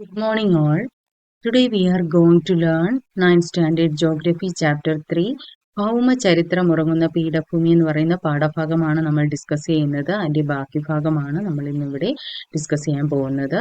Good morning, all. Today we are going to learn 9th Standard Geography Chapter 3. ഭൗമ ചരിത്രം ഉറങ്ങുന്ന പീഠഭൂമി എന്ന് പറയുന്ന പാഠഭാഗമാണ് നമ്മൾ ഡിസ്കസ് ചെയ്യുന്നത്. അതിന്റെ ബാക്കി ഭാഗമാണ് നമ്മൾ ഇന്നിവിടെ ഡിസ്കസ് ചെയ്യാൻ പോകുന്നത്.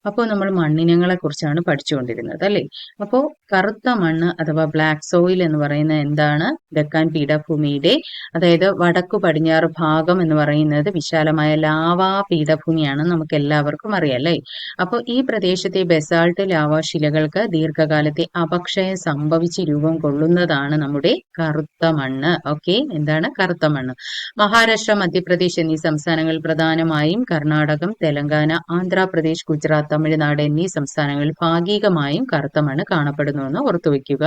അപ്പോൾ നമ്മൾ മണ്ണിനങ്ങളെ കുറിച്ചാണ് പഠിച്ചുകൊണ്ടിരുന്നത് അല്ലേ. അപ്പോൾ കറുത്ത മണ്ണ് അഥവാ ബ്ലാക്ക് സോയിൽ എന്ന് പറയുന്നത് എന്താണ്? ഡെക്കാൻ പീഠഭൂമിയുടെ അതായത് വടക്കു പടിഞ്ഞാറ് ഭാഗം എന്ന് പറയുന്നത് വിശാലമായ ലാവാ പീഠഭൂമിയാണ്, നമുക്ക് എല്ലാവർക്കും അറിയാം അല്ലേ. അപ്പോൾ ഈ പ്രദേശത്തെ ബസാൾട്ട് ലാവാ ശിലകൾക്ക് ദീർഘകാലത്തെ അപക്ഷയം സംഭവിച്ച് രൂപം കൊള്ളുന്നതാണ് നമ്മുടെ കറുത്ത മണ്ണ്. ഓക്കെ, എന്താണ് കറുത്ത മണ്ണ്? മഹാരാഷ്ട്ര, മധ്യപ്രദേശ് എന്നീ സംസ്ഥാനങ്ങളിൽ പ്രധാനമായും കർണാടകം, തെലങ്കാന, ആന്ധ്രാപ്രദേശ്, ഗുജറാത്ത്, തമിഴ്നാട് എന്നീ സംസ്ഥാനങ്ങളിൽ ഭാഗികമായും കറുത്ത മണ്ണ് കാണപ്പെടുന്നുവെന്ന് ഓർത്തുവെക്കുക.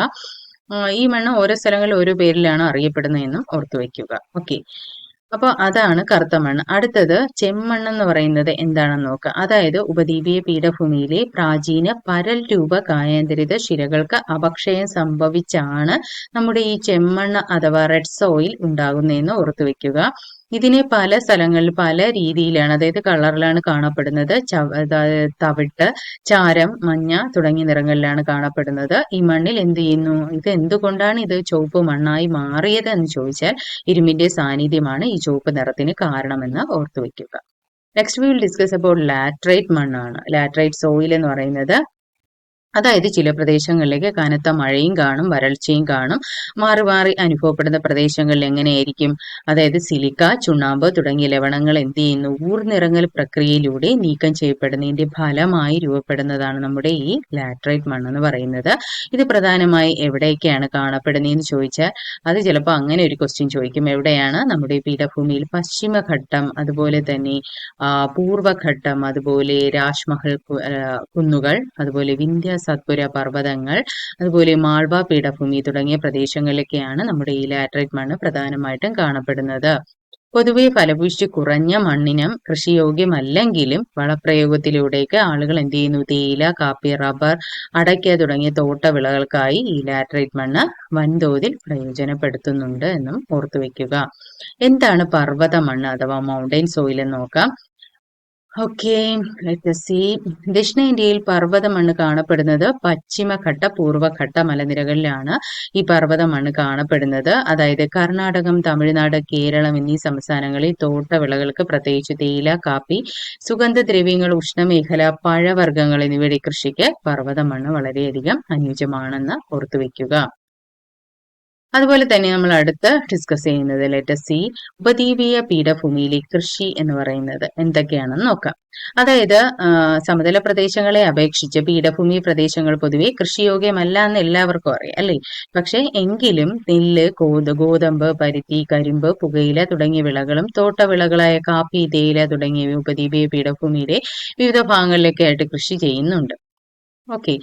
ഈ മണ്ണ് ഓരോ സ്ഥലങ്ങളിൽ ഓരോ പേരിലാണ് അറിയപ്പെടുന്നതെന്നും ഓർത്തുവെക്കുക. ഓക്കെ, അപ്പൊ അതാണ് കറുത്ത മണ്ണ്. അടുത്തത് ചെമ്മണ്ണ് എന്ന് പറയുന്നത് എന്താണെന്ന് നോക്കുക. അതായത് ഉപദ്വീപീയ പീഠഭൂമിയിലെ പ്രാചീന പരൽ രൂപ കായാന്തരിത ശിലകൾക്ക് അപക്ഷയം സംഭവിച്ചാണ് നമ്മുടെ ഈ ചെമ്മണ്ണ് അഥവാ റെഡ് സോയിൽ ഉണ്ടാകുന്നതെന്ന് ഓർത്തുവെക്കുക. ഇതിനെ പല സ്ഥലങ്ങളിൽ പല രീതിയിലാണ്, അതായത് കളറിലാണ് കാണപ്പെടുന്നത്. തവിട്ട്, ചാരം, മഞ്ഞ തുടങ്ങിയ നിറങ്ങളിലാണ് കാണപ്പെടുന്നത്. ഈ മണ്ണിൽ എന്ത് ചെയ്യുന്നു? ഇത് എന്തുകൊണ്ടാണ് ഇത് ചുവപ്പ് മണ്ണായി മാറിയത് എന്ന് ചോദിച്ചാൽ ഇരുമ്പിന്റെ സാന്നിധ്യമാണ് ഈ ചുവപ്പ് നിറത്തിന് കാരണമെന്ന് ഓർത്തുവെക്കുക. Next we will discuss about laterite മണ്ണാണ്. ലാറ്ററൈറ്റ് സോയിൽ എന്ന് പറയുന്നത് അതായത് ചില പ്രദേശങ്ങളിലേക്ക് കനത്ത മഴയും കാണും, വരൾച്ചയും കാണും. മാറി മാറി അനുഭവപ്പെടുന്ന പ്രദേശങ്ങളിൽ എങ്ങനെയായിരിക്കും? അതായത് സിലിക്ക, ചുണ്ണാമ്പ് തുടങ്ങിയ ലവണങ്ങൾ എന്ത് ചെയ്യുന്നു? ഊർന്നിറങ്ങൽ പ്രക്രിയയിലൂടെ നീക്കം ചെയ്യപ്പെടുന്നതിന്റെ ഫലമായി രൂപപ്പെടുന്നതാണ് നമ്മുടെ ഈ ലാറ്ററൈറ്റ് മണ്ണ് എന്ന് പറയുന്നത്. ഇത് പ്രധാനമായി എവിടെയൊക്കെയാണ് കാണപ്പെടുന്നതെന്ന് ചോദിച്ചാൽ അത് ചിലപ്പോൾ അങ്ങനെ ഒരു ക്വസ്റ്റ്യൻ ചോദിക്കും. എവിടെയാണ്? നമ്മുടെ പീഠഭൂമിയിൽ പശ്ചിമഘട്ടം, അതുപോലെ തന്നെ പൂർവഘട്ടം, അതുപോലെ രാജ്മഹൽ കുന്നുകൾ, അതുപോലെ വിന്ധ്യ സത്പുര പർവ്വതങ്ങൾ, അതുപോലെ മാൾവ പീഠഭൂമി തുടങ്ങിയ പ്രദേശങ്ങളിലൊക്കെയാണ് നമ്മുടെ ഈ ലാറ്ററൈറ്റ് മണ്ണ് പ്രധാനമായിട്ടും കാണപ്പെടുന്നത്. പൊതുവെ ഫലപുഷ്ടി കുറഞ്ഞ മണ്ണിനം കൃഷിയോഗ്യമല്ലെങ്കിലും വളപ്രയോഗത്തിലൂടെയൊക്കെ ആളുകൾ എന്ത് ചെയ്യുന്നു? തേയില, കാപ്പി, റബ്ബർ, അടയ്ക്ക തുടങ്ങിയ തോട്ടവിളകൾക്കായി ഈ ലാറ്ററൈറ്റ് മണ്ണ് വൻതോതിൽ പ്രയോജനപ്പെടുത്തുന്നുണ്ട് എന്നും ഓർത്തുവെക്കുക. എന്താണ് പർവ്വത മണ്ണ് അഥവാ മൗണ്ടൈൻ സോയിൽ എന്ന് നോക്കാം. ഓക്കെ, ദക്ഷിണേന്ത്യയിൽ പർവ്വത മണ്ണ് കാണപ്പെടുന്നത് പശ്ചിമഘട്ട, പൂർവ്വഘട്ട മലനിരകളിലാണ് ഈ പർവ്വത മണ്ണ് കാണപ്പെടുന്നത്. അതായത് കർണാടകം, തമിഴ്നാട്, കേരളം എന്നീ സംസ്ഥാനങ്ങളിൽ തോട്ടവിളകൾക്ക് പ്രത്യേകിച്ച് തേയില, കാപ്പി, സുഗന്ധദ്രവ്യങ്ങൾ, ഉഷ്ണമേഖല, പഴവർഗ്ഗങ്ങൾ എന്നിവയുടെ കൃഷിക്ക് പർവ്വത മണ്ണ് വളരെയധികം അനുയോജ്യമാണെന്ന് ഓർത്തുവെക്കുക. അതുപോലെ തന്നെ നമ്മൾ അടുത്ത് ഡിസ്കസ് ചെയ്യുന്നത് ലെറ്റസ് സി ഉപദ്വീപീയ പീഠഭൂമിയിലെ കൃഷി എന്ന് പറയുന്നത് എന്തൊക്കെയാണെന്ന് നോക്കാം. അതായത് സമതല പ്രദേശങ്ങളെ അപേക്ഷിച്ച് പീഠഭൂമി പ്രദേശങ്ങൾ പൊതുവെ കൃഷിയോഗ്യമല്ല എന്ന് എല്ലാവർക്കും അറിയാം അല്ലേ. പക്ഷെ എങ്കിലും നെല്ല്, ഗോതമ്പ്, പരുത്തി, കരിമ്പ്, പുകയില തുടങ്ങിയ വിളകളും തോട്ടവിളകളായ കാപ്പി, തേയില തുടങ്ങിയവ ഉപദ്വീപീയ പീഠഭൂമിയിലെ വിവിധ ഭാഗങ്ങളിലൊക്കെ ആയിട്ട് കൃഷി ചെയ്യുന്നുണ്ട്. ഓക്കെ,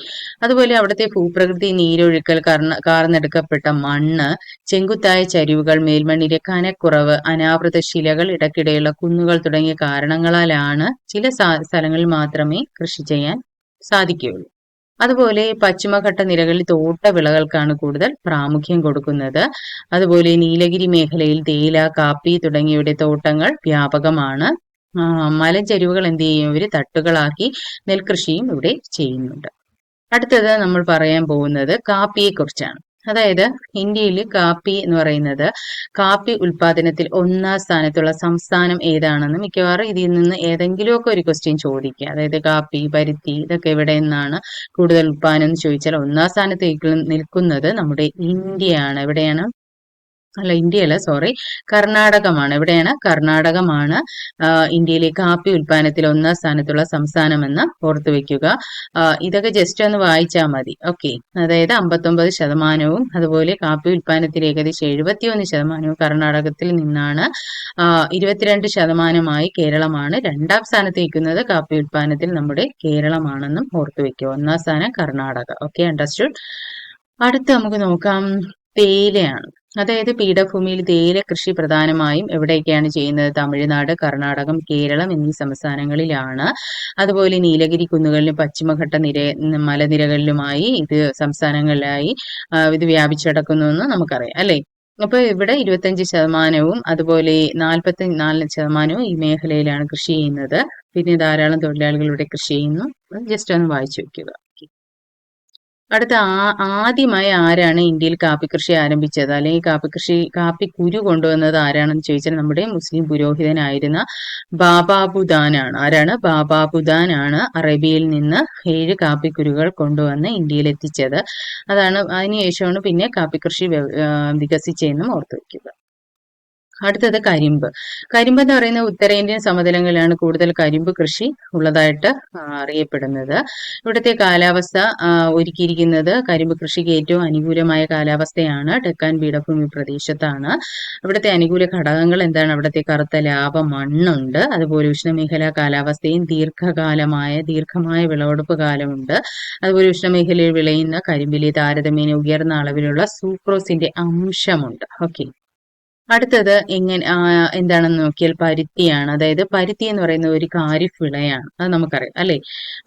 അതുപോലെ അവിടുത്തെ ഭൂപ്രകൃതി, നീരൊഴുക്കൽ, കാർന്നെടുക്കപ്പെട്ട മണ്ണ്, ചെങ്കുത്തായ ചരിവുകൾ, മേൽമണ്ണിലെ കനക്കുറവ്, അനാവൃത ശിലകൾ, ഇടയ്ക്കിടെയുള്ള കുന്നുകൾ തുടങ്ങിയ കാരണങ്ങളാലാണ് ചില സ്ഥലങ്ങളിൽ മാത്രമേ കൃഷി ചെയ്യാൻ സാധിക്കുകയുള്ളൂ. അതുപോലെ പശ്ചിമഘട്ട നിരകളിൽ തോട്ടവിളകൾക്കാണ് കൂടുതൽ പ്രാമുഖ്യം കൊടുക്കുന്നത്. അതുപോലെ നീലഗിരി മേഖലയിൽ തേയില, കാപ്പി തുടങ്ങിയവയുടെ തോട്ടങ്ങൾ വ്യാപകമാണ്. മലഞ്ചരിവുകൾ എന്ത് ചെയ്യും? ഇവര് തട്ടുകളാക്കി നെൽകൃഷിയും ഇവിടെ ചെയ്യുന്നുണ്ട്. അടുത്തത് നമ്മൾ പറയാൻ പോകുന്നത് കാപ്പിയെ കുറിച്ചാണ്. അതായത് ഇന്ത്യയിൽ കാപ്പി എന്ന് പറയുന്നത് കാപ്പി ഉൽപാദനത്തിൽ 1ാം സ്ഥാനത്തുള്ള സംസ്ഥാനം ഏതാണെന്ന് മിക്കവാറും ഇതിൽ നിന്ന് ഏതെങ്കിലുമൊക്കെ ഒരു ക്വസ്റ്റ്യൻ ചോദിക്കുക. അതായത് കാപ്പി, പരുത്തി ഇതൊക്കെ എവിടെ നിന്നാണ് കൂടുതൽ ഉൽപാദനം എന്ന് ചോദിച്ചാൽ 1ാം സ്ഥാനത്ത് നിൽക്കുന്നത് നമ്മുടെ ഇന്ത്യയാണ്. എവിടെയാണ്? അല്ല, ഇന്ത്യയല്ല, സോറി, കർണാടകമാണ്. എവിടെയാണ്? കർണാടകമാണ് ഇന്ത്യയിലെ കാപ്പി ഉൽപാദനത്തിൽ 1ാം സ്ഥാനത്തുള്ള സംസ്ഥാനമെന്ന് ഓർത്തുവെക്കുക. ഇതൊക്കെ ജസ്റ്റ് ഒന്ന് വായിച്ചാൽ മതി. ഓക്കെ, അതായത് 59%, അതുപോലെ കാപ്പി ഉൽപാദനത്തിൽ ഏകദേശം 71% കർണാടകത്തിൽ നിന്നാണ്. 22% കേരളമാണ്. 2ാം സ്ഥാനത്ത് നിൽക്കുന്നത് കാപ്പി ഉൽപാദനത്തിൽ നമ്മുടെ കേരളമാണെന്നും ഓർത്തുവെക്കുക. 1ാം സ്ഥാനം കർണാടക. Okay, understood. അടുത്ത് നമുക്ക് നോക്കാം തേയിലയാണ്. അതായത് പീഠഭൂമിയിൽ തേയില കൃഷി പ്രധാനമായും എവിടെയൊക്കെയാണ് ചെയ്യുന്നത്? തമിഴ്നാട്, കർണാടകം, കേരളം എന്നീ സംസ്ഥാനങ്ങളിലാണ്. അതുപോലെ നീലഗിരി കുന്നുകളിലും പശ്ചിമഘട്ട മലനിരകളിലുമായി ഇത് സംസ്ഥാനങ്ങളിലായി ഇത് വ്യാപിച്ചു കിടക്കുന്നു എന്ന് നമുക്കറിയാം അല്ലെ. അപ്പൊ ഇവിടെ 25%, അതുപോലെ 44% ഈ മേഖലയിലാണ് കൃഷി ചെയ്യുന്നത്. പിന്നെ ധാരാളം തൊഴിലാളികൾ ഇവിടെ കൃഷി ചെയ്യുന്നു. ജസ്റ്റ് ഒന്ന് വായിച്ചു വെക്കുക. അടുത്ത ആദ്യമായി ആരാണ് ഇന്ത്യയിൽ കാപ്പി കൃഷി ആരംഭിച്ചത്, അല്ലെങ്കിൽ കാപ്പി കുരു കൊണ്ടുവന്നത് ആരാണെന്ന് ചോദിച്ചാൽ നമ്മുടെ മുസ്ലിം പുരോഹിതനായിരുന്ന ബാബാബുദാനാണ്. ആരാണ്? ബാബാബുദാനാണ് അറേബ്യയിൽ നിന്ന് 7 കാപ്പിക്കുരുകൾ കൊണ്ടുവന്ന് ഇന്ത്യയിൽ എത്തിച്ചത്. അതിനുശേഷമാണ് പിന്നെ കാപ്പി കൃഷി വികസിച്ചതെന്നും ഓർത്തു വയ്ക്കുക. അടുത്തത് കരിമ്പ്. കരിമ്പ് എന്ന് പറയുന്ന ഉത്തരേന്ത്യൻ സമതലങ്ങളിലാണ് കൂടുതൽ കരിമ്പ് കൃഷി ഉള്ളതായിട്ട് അറിയപ്പെടുന്നത്. ഇവിടുത്തെ കാലാവസ്ഥ ഒരുക്കിയിരിക്കുന്നത് കരിമ്പ് കൃഷിക്ക് ഏറ്റവും അനുകൂലമായ കാലാവസ്ഥയാണ്. ഡെക്കാൻ പീഠഭൂമി പ്രദേശത്താണ്. ഇവിടുത്തെ അനുകൂല ഘടകങ്ങൾ എന്താണ്? അവിടുത്തെ കറുത്ത ലാവ മണ്ണുണ്ട്, അതുപോലെ ഉഷ്ണമേഖലാ കാലാവസ്ഥയും ദീർഘമായ വിളവെടുപ്പ് കാലമുണ്ട്. അതുപോലെ ഉഷ്ണമേഖലയിൽ വിളയുന്ന കരിമ്പിലെ താരതമ്യേന ഉയർന്ന അളവിലുള്ള സൂക്രോസിന്റെ അംശമുണ്ട്. ഓക്കെ, അടുത്തത് എന്താണെന്ന് നോക്കിയാൽ പരുത്തിയാണ്. അതായത് പരുത്തി എന്ന് പറയുന്നത് ഒരു ഖാരിഫ് വിളയാണ്, അത് നമുക്കറിയാം അല്ലെ.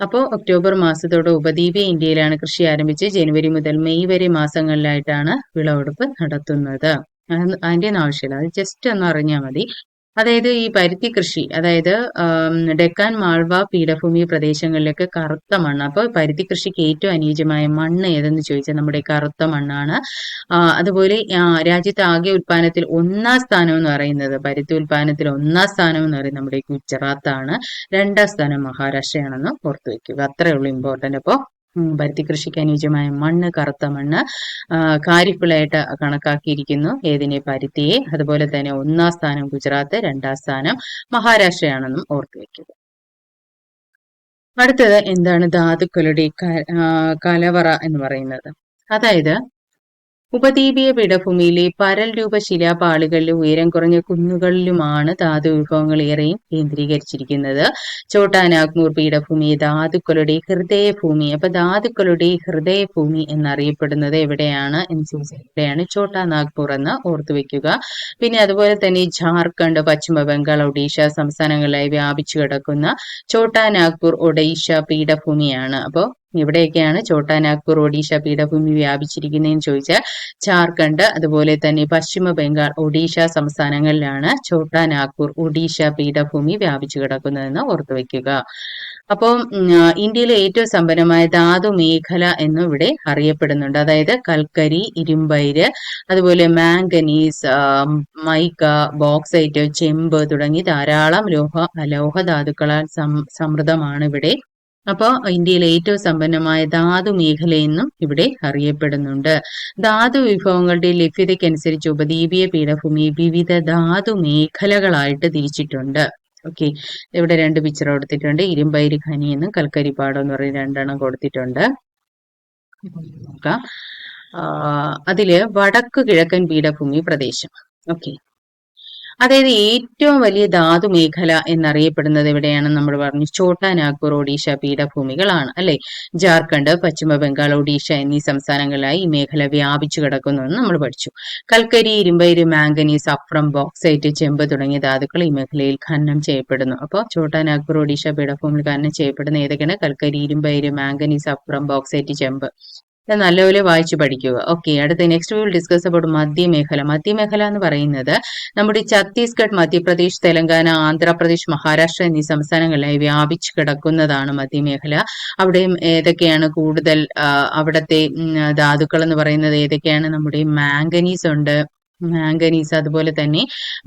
അപ്പോൾ ഒക്ടോബർ മാസത്തോടെ ഉപദ്വീപീയ ഇന്ത്യയിലാണ് കൃഷി ആരംഭിച്ച് ജനുവരി മുതൽ മെയ് വരെ മാസങ്ങളിലായിട്ടാണ് വിളവെടുപ്പ് നടത്തുന്നത്. അതിന്റെ ഒന്നും ആവശ്യമില്ല, അത് ജസ്റ്റ് ഒന്ന് അറിഞ്ഞാൽ മതി. അതായത് ഈ പരുത്തി കൃഷി, അതായത് ഡെക്കാൻ മാൾവ പീഠഭൂമി പ്രദേശങ്ങളിലൊക്കെ കറുത്ത മണ്ണ്. അപ്പോൾ പരുത്തി കൃഷിക്ക് ഏറ്റവും അനുയോജ്യമായ മണ്ണ് ഏതെന്ന് ചോദിച്ചാൽ നമ്മുടെ കറുത്ത മണ്ണാണ്. അതുപോലെ രാജ്യത്തെ ആകെ ഉൽപാദനത്തിൽ 1ാം സ്ഥാനം എന്ന് പറയുന്നത്, പരുത്തി ഉൽപാദനത്തിൽ 1ാം സ്ഥാനം എന്ന് പറയുന്നത് നമ്മുടെ ഗുജറാത്താണ്. 2ാം സ്ഥാനം മഹാരാഷ്ട്രയാണെന്ന് ഓർത്തു വെക്കുക. അത്രയേ ഉള്ളൂ ഇമ്പോർട്ടന്റ്. അപ്പോൾ പരുത്തി കൃഷിക്ക് അനുയോജ്യമായ മണ്ണ് കറുത്ത മണ്ണ്, ഖാരിഫ് വിളയായിട്ട് കണക്കാക്കിയിരിക്കുന്നു ഏതിനെ? പരുത്തിയെ. അതുപോലെ തന്നെ 1ാം സ്ഥാനം ഗുജറാത്ത്, 2ാം സ്ഥാനം മഹാരാഷ്ട്രയാണെന്നും ഓർത്തു വെക്കുക. അടുത്തത് എന്താണ്? ധാതുക്കളുടെ കലവറ എന്ന് പറയുന്നത്. അതായത് ഉപദ്വീപീയ പീഠഭൂമിയിലെ പരൽ രൂപ ശിലാപാളികളിലും ഉയരം കുറഞ്ഞ കുന്നുകളിലുമാണ് ധാതു വിഭവങ്ങൾ ഏറെയും കേന്ദ്രീകരിച്ചിരിക്കുന്നത്. ഛോട്ടാ നാഗ്പൂർ പീഠഭൂമി ധാതുക്കളുടെ ഹൃദയഭൂമി. അപ്പൊ ധാതുക്കളുടെ ഹൃദയഭൂമി എന്നറിയപ്പെടുന്നത് എവിടെയാണ് എന്ന് ചോദിച്ചാൽ എവിടെയാണ്? ഛോട്ടാ നാഗ്പൂർ എന്ന് ഓർത്തു വെക്കുക. പിന്നെ അതുപോലെ തന്നെ ജാർഖണ്ഡ്, പശ്ചിമ ബംഗാൾ, ഒഡീഷ സംസ്ഥാനങ്ങളിലായി വ്യാപിച്ചു കിടക്കുന്ന ഛോട്ടാ നാഗ്പൂർ ഒഡീഷ പീഠഭൂമിയാണ്. അപ്പോൾ ഇവിടെയൊക്കെയാണ് ഛോട്ടാ നാഗ്പൂർ ഒഡീഷ പീഠഭൂമി വ്യാപിച്ചിരിക്കുന്നതെന്ന് ചോദിച്ചാൽ ജാർഖണ്ഡ്, അതുപോലെ തന്നെ പശ്ചിമ ബംഗാൾ, ഒഡീഷ സംസ്ഥാനങ്ങളിലാണ് ഛോട്ടാ നാഗ്പൂർ ഒഡീഷ പീഠഭൂമി വ്യാപിച്ചു കിടക്കുന്നതെന്ന് ഓർത്തു വയ്ക്കുക. അപ്പോൾ ഇന്ത്യയിലെ ഏറ്റവും സമ്പന്നമായ ധാതു മേഖല എന്നും ഇവിടെ അറിയപ്പെടുന്നുണ്ട്. അതായത് കൽക്കരി, ഇരുമ്പയിര്, അതുപോലെ മാംഗനീസ്, മൈക്ക, ബോക്സൈറ്റ്, ചെമ്പ് തുടങ്ങി ധാരാളം ലോഹ ധാതുക്കളാൽ സമൃദ്ധമാണ് ഇവിടെ. അപ്പോൾ ഇന്ത്യയിലെ ഏറ്റവും സമ്പന്നമായ ധാതു മേഖലയെന്നും ഇവിടെ അറിയപ്പെടുന്നുണ്ട്. ധാതു വിഭവങ്ങളുടെ ലഭ്യതയ്ക്കനുസരിച്ച് ഉപദ്വീപീയ പീഠഭൂമി വിവിധ ധാതു മേഖലകളായിട്ട് തിരിച്ചിട്ടുണ്ട്. ഓക്കെ, ഇവിടെ 2 പിക്ചർ കൊടുത്തിട്ടുണ്ട്. ഇരുമ്പയിര് ഖനി എന്നും കൽക്കരിപ്പാടം എന്ന് പറയുന്ന 2 കൊടുത്തിട്ടുണ്ട്. അതില് വടക്ക് കിഴക്കൻ പീഠഭൂമി പ്രദേശം. ഓക്കെ, അതായത് ഏറ്റവും വലിയ ധാതു മേഖല എന്നറിയപ്പെടുന്നത് എവിടെയാണെന്ന് നമ്മൾ പറഞ്ഞു? ഛോട്ടാ നാഗ്പൂർ ഒഡീഷ പീഠഭൂമികളാണ് അല്ലെ. ജാർഖണ്ഡ്, പശ്ചിമ ബംഗാൾ, ഒഡീഷ എന്നീ സംസ്ഥാനങ്ങളിലായി ഈ മേഖല വ്യാപിച്ചു കിടക്കുന്നുവെന്ന് നമ്മൾ പഠിച്ചു. കൽക്കരി, ഇരുമ്പയിര്, മാംഗനീസ്, സഫ്രം, ബോക്സൈറ്റ്, ചെമ്പ് തുടങ്ങിയ ധാതുക്കൾ ഈ മേഖലയിൽ ഖനനം ചെയ്യപ്പെടുന്നു. അപ്പോൾ ഛോട്ടാ നാഗ്പൂർ ഒഡീഷ പീഠഭൂമിയിൽ ഖനനം ചെയ്യപ്പെടുന്ന ഏതൊക്കെയാണ്? കൽക്കരി, ഇരുമ്പയിര്, മാംഗനീസ്, സഫ്രം, ബോക്സൈറ്റ്, ചെമ്പ്. നല്ലപോലെ വായിച്ചു പഠിക്കുക. ഓക്കെ, അടുത്ത നെക്സ്റ്റ് വിൽ ഡിസ്കസ് അബൌട്ട് മധ്യമേഖല. മധ്യമേഖല എന്ന് പറയുന്നത് നമ്മുടെ ഛത്തീസ്ഗഡ്, മധ്യപ്രദേശ്, തെലങ്കാന, ആന്ധ്രാപ്രദേശ്, മഹാരാഷ്ട്ര എന്നീ സംസ്ഥാനങ്ങളിലായി വ്യാപിച്ചു കിടക്കുന്നതാണ് മധ്യമേഖല. അവിടെയും ഏതൊക്കെയാണ് കൂടുതൽ അവിടത്തെ ധാതുക്കൾ എന്ന് പറയുന്നത് ഏതൊക്കെയാണ്? നമ്മുടെ മാംഗനീസ് ഉണ്ട്, അതുപോലെ തന്നെ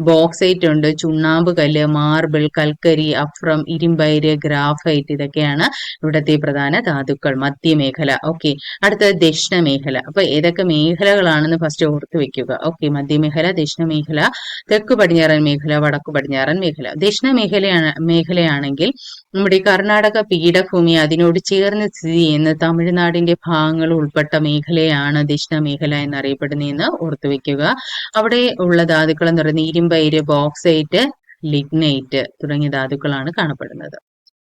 ബോക്സൈറ്റ് ഉണ്ട്, ചുണ്ണാമ്പ് കല്ല്, മാർബിൾ, കൽക്കരി, അഫ്രം, ഇരുമ്പയിര്, ഗ്രാഫൈറ്റ്, ഇതൊക്കെയാണ് ഇവിടത്തെ പ്രധാന ധാതുക്കൾ. മധ്യമേഖല. ഓക്കെ, അടുത്തത് ദക്ഷിണമേഖല. അപ്പൊ ഏതൊക്കെ മേഖലകളാണെന്ന് ഫസ്റ്റ് ഓർത്തു വെക്കുക. ഓക്കെ, മധ്യമേഖല, ദക്ഷിണമേഖല, തെക്ക് പടിഞ്ഞാറൻ മേഖല, വടക്കു പടിഞ്ഞാറൻ മേഖല. ദക്ഷിണ മേഖലയാണെങ്കിൽ നമ്മുടെ കർണാടക പീഠഭൂമി അതിനോട് ചേർന്ന് സ്ഥിതി ചെയ്യുന്ന തമിഴ്നാടിന്റെ ഭാഗങ്ങൾ ഉൾപ്പെട്ട മേഖലയാണ് ദക്ഷിണ മേഖല എന്നറിയപ്പെടുന്നതെന്ന് ഓർത്തു വെക്കുക. അവിടെ ഉള്ള ധാതുക്കൾ എന്ന് പറയുന്നത് ഇരുമ്പയിര്, ബോക്സൈറ്റ്, ലിഗ്നൈറ്റ് തുടങ്ങിയ ധാതുക്കളാണ് കാണപ്പെടുന്നത്.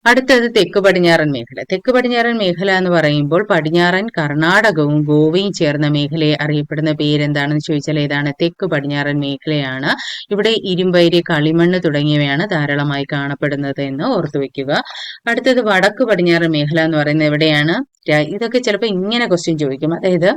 അടുത്തത് തെക്ക് പടിഞ്ഞാറൻ മേഖല. തെക്ക് പടിഞ്ഞാറൻ മേഖല എന്ന് പറയുമ്പോൾ പടിഞ്ഞാറൻ കർണാടകവും ഗോവയും ചേർന്ന മേഖലയെ അറിയപ്പെടുന്ന പേരെന്താണെന്ന് ചോദിച്ചാൽ ഏതാണ്? തെക്ക് പടിഞ്ഞാറൻ മേഖലയാണ്. ഇവിടെ ഇരുമ്പയിര്, കളിമണ്ണ് തുടങ്ങിയവയാണ് ധാരാളമായി കാണപ്പെടുന്നത് എന്ന് ഓർത്തു വെക്കുക. അടുത്തത് വടക്ക് പടിഞ്ഞാറൻ മേഖല എന്ന് പറയുന്നത് എവിടെയാണ്? ഇതൊക്കെ ചിലപ്പോൾ ഇങ്ങനെ ക്വസ്റ്റ്യൻ ചോദിക്കും. അതായത്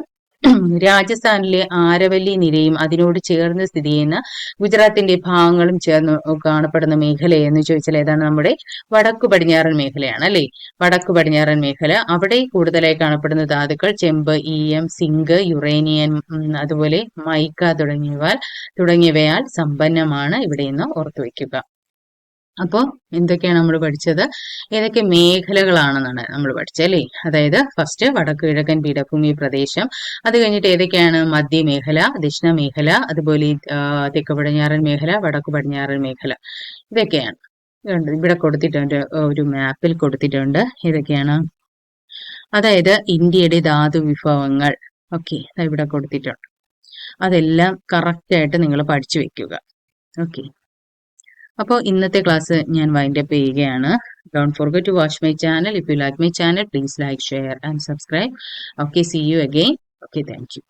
രാജസ്ഥാനിലെ ആരവല്ലി നിരയും അതിനോട് ചേർന്ന് സ്ഥിതി ചെയ്യുന്ന ഗുജറാത്തിന്റെ ഭാഗങ്ങളും ചേർന്ന് കാണപ്പെടുന്ന മേഖല എന്ന് ചോദിച്ചാൽ ഏതാണ്? നമ്മുടെ വടക്കു പടിഞ്ഞാറൻ മേഖലയാണ് അല്ലെ. വടക്കു പടിഞ്ഞാറൻ മേഖല, അവിടെ കൂടുതലായി കാണപ്പെടുന്ന ധാതുക്കൾ ചെമ്പ്, ഈയം, സിങ്ക്, യുറേനിയം, അതുപോലെ മൈക്ക തുടങ്ങിയവയാൽ സമ്പന്നമാണ്. ഇവിടെ നിന്ന് ഓർത്തു വയ്ക്കുക. അപ്പോൾ എന്തൊക്കെയാണ് നമ്മൾ പഠിച്ചത്? ഏതൊക്കെ മേഖലകളാണെന്നാണ് നമ്മൾ പഠിച്ചത് അല്ലേ. അതായത് ഫസ്റ്റ് വടക്കു കിഴക്കൻ പീഠഭൂമി പ്രദേശം, അത് കഴിഞ്ഞിട്ട് ഏതൊക്കെയാണ്? മധ്യമേഖല, ദക്ഷിണമേഖല, അതുപോലെ തെക്ക് പടിഞ്ഞാറൻ മേഖല, വടക്കു പടിഞ്ഞാറൻ മേഖല, ഇതൊക്കെയാണ്. ഇവിടെ കൊടുത്തിട്ടുണ്ട്, ഒരു മാപ്പിൽ കൊടുത്തിട്ടുണ്ട്. ഇതൊക്കെയാണ് അതായത് ഇന്ത്യയുടെ ധാതു വിഭവങ്ങൾ. ഓക്കെ, ഇവിടെ കൊടുത്തിട്ടുണ്ട്. അതെല്ലാം കറക്റ്റ് ആയിട്ട് നിങ്ങൾ പഠിച്ചു വെക്കുക. ഓക്കെ, അപ്പോൾ ഇന്നത്തെ ക്ലാസ് ഞാൻ വൈൻഡപ്പ് ചെയ്യുകയാണ്. Don't forget to watch my channel. If you like my channel, please like, share and subscribe. Okay, see you again. Okay, thank you.